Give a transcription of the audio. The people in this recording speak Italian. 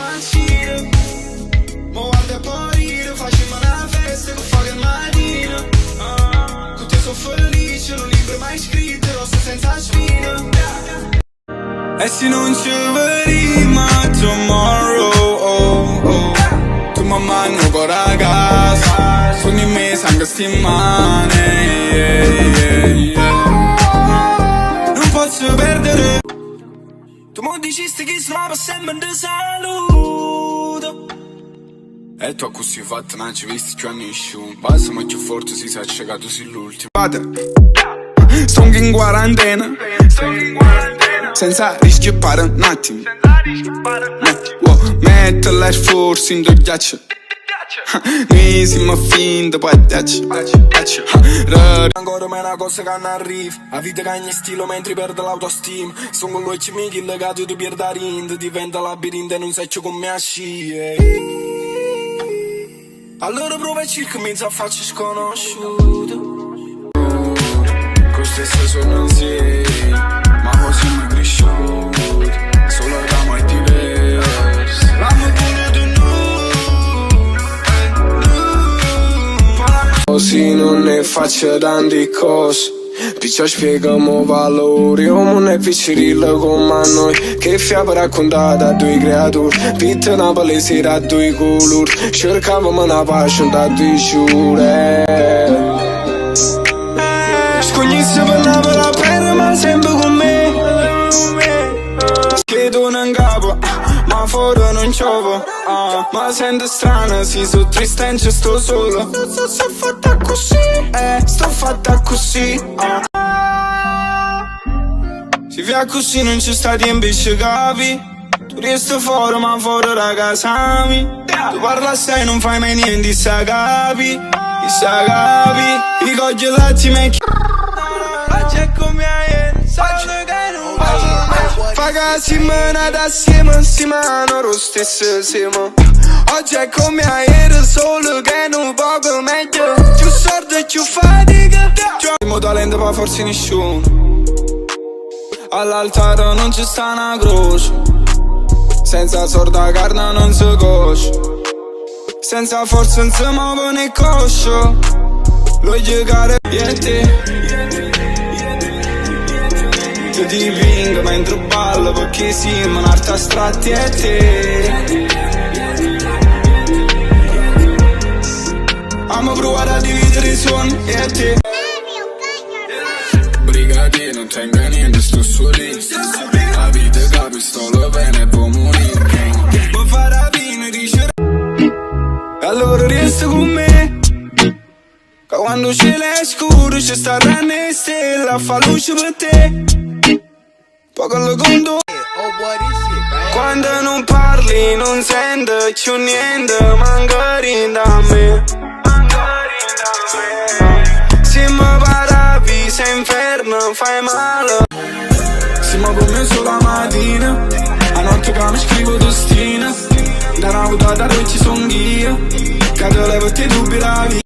mancina. Ma guarda poi ride, facciamo una festa con fuoco al mattino. Con te sono felice, non libro mai scritto, rosso senza spina. E se non ci vedremo tomorrow, oh, oh. Tu mi mandi ancora a casa, sogni me sangue stimane, yeah, yeah. Non posso perdere. Tu mi dicesti che stava sempre di saluto. E tu a così fatto non ci visti più a nessuno. Basta ma più forte si sa che tu sei l'ultimo. Sto in quarantena, senza rischiare un attimo. Metto l'air force in due ghiaccio. Noi siamo finti poi piace. Ancora ma è una cosa che non arriva. La vita cagna stilo mentre perde l'autostima. Sono con lui che mi legato tu perdi la rinda. Diventa labirinto e non sai come a scie. Allora prova a cercare mezzo a faccia sconosciuta. Con stesso sono insieme, ma così mi cresciuto. Solo da mai diverso. L'amo voluto noi. Così non ne faccio tanti cose. Piccia spieghiamo valori. Uomo non è piccirilla come noi. Che fia per raccontare a due creature. Pitta una palesera a due colori. Cercavamo una pace da due giure. Scognisse per la pelle ma sempre con me. Chiedo in capo, ma fuori non c'ovo. Ma sento strana, si so triste e sto solo. Sto fatta così, sto fatta così. Si via così non c'è stati invece capi. Tu resti fuori ma fuori da casa mi. Tu parla assai non fai mai niente, sa capi. I congelati me. C'è come ieri, sogno che non va. Faga si menata assieme, insieme lo stesso siamo. Oggi è come ieri, solo che non poco meglio. Più sordo e più fatica. Siamo talento ma forse nessuno. All'altare non ci sta una croce. Senza sorda carne non si cosce. Senza forza non si muove né coscio. Lo giocare e te. Ti dipingo mentre ballo perché siamo un'arte astratti e te. Amo provare a dividere i suoni e te. Brigadier non tengo niente, sto su lì. La vita capi, sto lo bene e può morire. Ma fare la fine dice. E allora resta con me. Che quando c'è è scuro ci sta ranne e stella. Fa luce per te. Poco lo conto. Quando non parli non sento più niente. Magari da me. Se mi paravi sei inferno fai male. Se mi come sulla mattina. A notte che mi scrivo destina. Da una votata dove ci son io. Che te levo ti dubbi la vita.